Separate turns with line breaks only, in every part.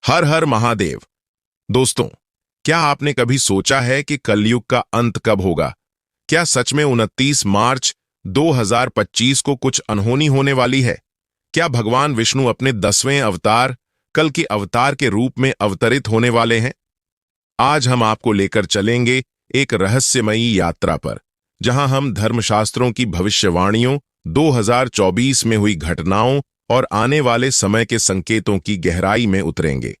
हर हर महादेव। दोस्तों, क्या आपने कभी सोचा है कि कलयुग का अंत कब होगा? क्या सच में 29 मार्च 2025 को कुछ अनहोनी होने वाली है? क्या भगवान विष्णु अपने 10वें अवतार कल की अवतार के रूप में अवतरित होने वाले हैं? आज हम आपको लेकर चलेंगे एक रहस्यमयी यात्रा पर, जहां हम धर्मशास्त्रों की भविष्यवाणियों, 2024 में हुई घटनाओं और आने वाले समय के संकेतों की गहराई में उतरेंगे।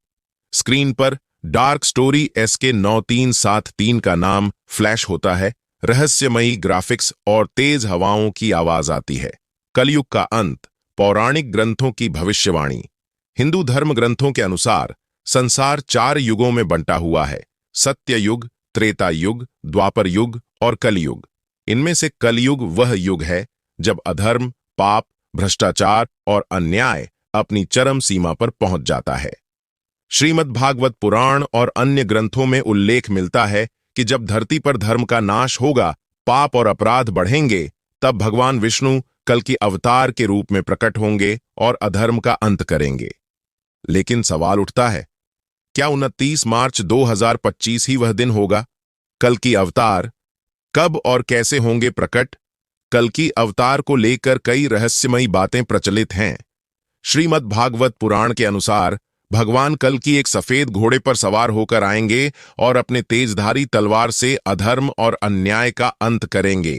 स्क्रीन पर डार्क स्टोरी SK 9373 का नाम फ्लैश होता है। रहस्यमयी ग्राफिक्स और तेज हवाओं की आवाज आती है। कलयुग का अंत, पौराणिक ग्रंथों की भविष्यवाणी। हिंदू धर्म ग्रंथों के अनुसार संसार 4 युगों में बंटा हुआ है: सत्य युग, त्रेता युग, द्वापर युग और कलयुग। इनमें से कलयुग वह युग है जब अधर्म, पाप, भ्रष्टाचार और अन्याय अपनी चरम सीमा पर पहुंच जाता है। श्रीमद् भागवत पुराण और अन्य ग्रंथों में उल्लेख मिलता है कि जब धरती पर धर्म का नाश होगा, पाप और अपराध बढ़ेंगे, तब भगवान विष्णु कल की अवतार के रूप में प्रकट होंगे और अधर्म का अंत करेंगे। लेकिन सवाल उठता है, क्या 29 मार्च 2025 ही वह दिन होगा? कल की अवतार कब और कैसे होंगे प्रकट? कल की अवतार को लेकर कई रहस्यमयी बातें प्रचलित हैं। श्रीमद् भागवत पुराण के अनुसार भगवान कल की एक सफेद घोड़े पर सवार होकर आएंगे और अपने तेजधारी तलवार से अधर्म और अन्याय का अंत करेंगे।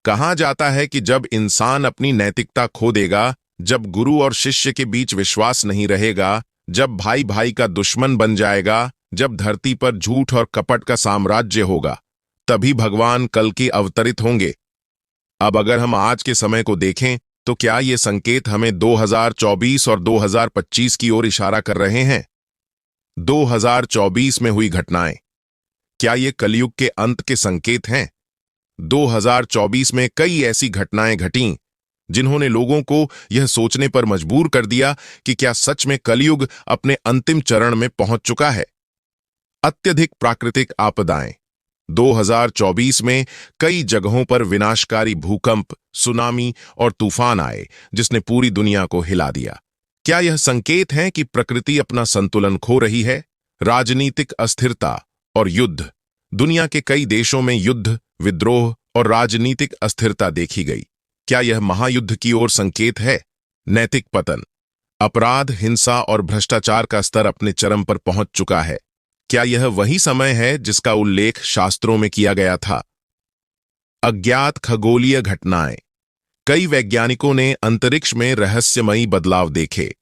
कहा जाता है कि जब इंसान अपनी नैतिकता खो देगा, जब गुरु और शिष्य के बीच विश्वास नहीं रहेगा, जब भाई भाई का दुश्मन बन जाएगा, जब धरती पर झूठ और कपट का साम्राज्य होगा, तभी भगवान कल की अवतरित होंगे। अब अगर हम आज के समय को देखें, तो क्या ये संकेत हमें 2024 और 2025 की ओर इशारा कर रहे हैं? 2024 में हुई घटनाएं, क्या ये कलयुग के अंत के संकेत हैं? 2024 में कई ऐसी घटनाएं घटीं जिन्होंने लोगों को यह सोचने पर मजबूर कर दिया कि क्या सच में कलयुग अपने अंतिम चरण में पहुंच चुका है। अत्यधिक प्राकृतिक आपदाएं। 2024 में कई जगहों पर विनाशकारी भूकंप, सुनामी और तूफान आए, जिसने पूरी दुनिया को हिला दिया। क्या यह संकेत है कि प्रकृति अपना संतुलन खो रही है? राजनीतिक अस्थिरता और युद्ध। दुनिया के कई देशों में युद्ध, विद्रोह और राजनीतिक अस्थिरता देखी गई। क्या यह महायुद्ध की ओर संकेत है? नैतिक पतन। अपराध, हिंसा और भ्रष्टाचार का स्तर अपने चरम पर पहुंच चुका है। क्या यह वही समय है जिसका उल्लेख शास्त्रों में किया गया था? अज्ञात खगोलीय घटनाएं। कई वैज्ञानिकों ने अंतरिक्ष में रहस्यमयी बदलाव देखे,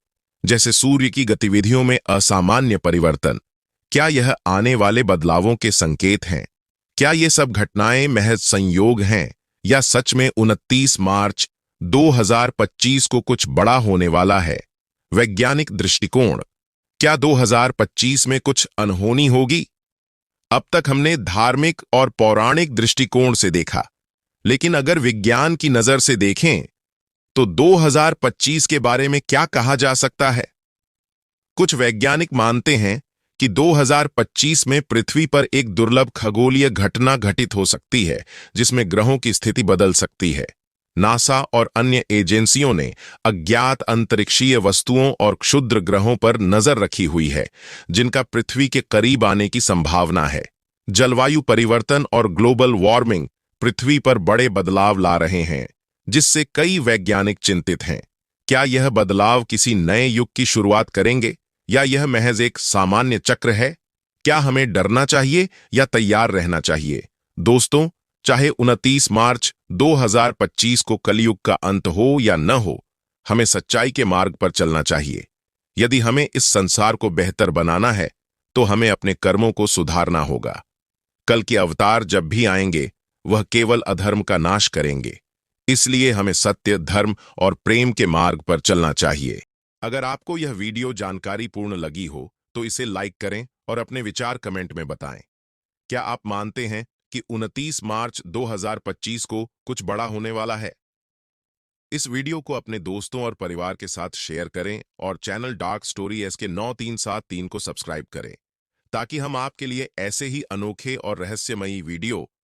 जैसे सूर्य की गतिविधियों में असामान्य परिवर्तन। क्या यह आने वाले बदलावों के संकेत हैं? क्या ये सब घटनाएं महज संयोग हैं, या सच में 29 मार्च 2025 को कुछ बड़ा होने वाला है? वैज्ञानिक दृष्टिकोण। क्या 2025 में कुछ अनहोनी होगी? अब तक हमने धार्मिक और पौराणिक दृष्टिकोण से देखा, लेकिन अगर विज्ञान की नजर से देखें, तो 2025 के बारे में क्या कहा जा सकता है? कुछ वैज्ञानिक मानते हैं कि 2025 में पृथ्वी पर एक दुर्लभ खगोलीय घटना घटित हो सकती है, जिसमें ग्रहों की स्थिति बदल सकती है। नासा और अन्य एजेंसियों ने अज्ञात अंतरिक्षीय वस्तुओं और क्षुद्र ग्रहों पर नजर रखी हुई है, जिनका पृथ्वी के करीब आने की संभावना है। जलवायु परिवर्तन और ग्लोबल वार्मिंग पृथ्वी पर बड़े बदलाव ला रहे हैं, जिससे कई वैज्ञानिक चिंतित हैं। क्या यह बदलाव किसी नए युग की शुरुआत करेंगे, या यह महज एक सामान्य चक्र है? क्या हमें डरना चाहिए या तैयार रहना चाहिए? दोस्तों, चाहे 29 मार्च 2025 को कलयुग का अंत हो या न हो, हमें सच्चाई के मार्ग पर चलना चाहिए। यदि हमें इस संसार को बेहतर बनाना है, तो हमें अपने कर्मों को सुधारना होगा। कल के अवतार जब भी आएंगे, वह केवल अधर्म का नाश करेंगे। इसलिए हमें सत्य, धर्म और प्रेम के मार्ग पर चलना चाहिए। अगर आपको यह वीडियो जानकारीपूर्ण लगी हो, तो इसे लाइक करें और अपने विचार कमेंट में बताएं। क्या आप मानते हैं कि 29 मार्च 2025 को कुछ बड़ा होने वाला है? इस वीडियो को अपने दोस्तों और परिवार के साथ शेयर करें और चैनल डार्क स्टोरी SK 9373 को सब्सक्राइब करें, ताकि हम आपके लिए ऐसे ही अनोखे और रहस्यमयी वीडियो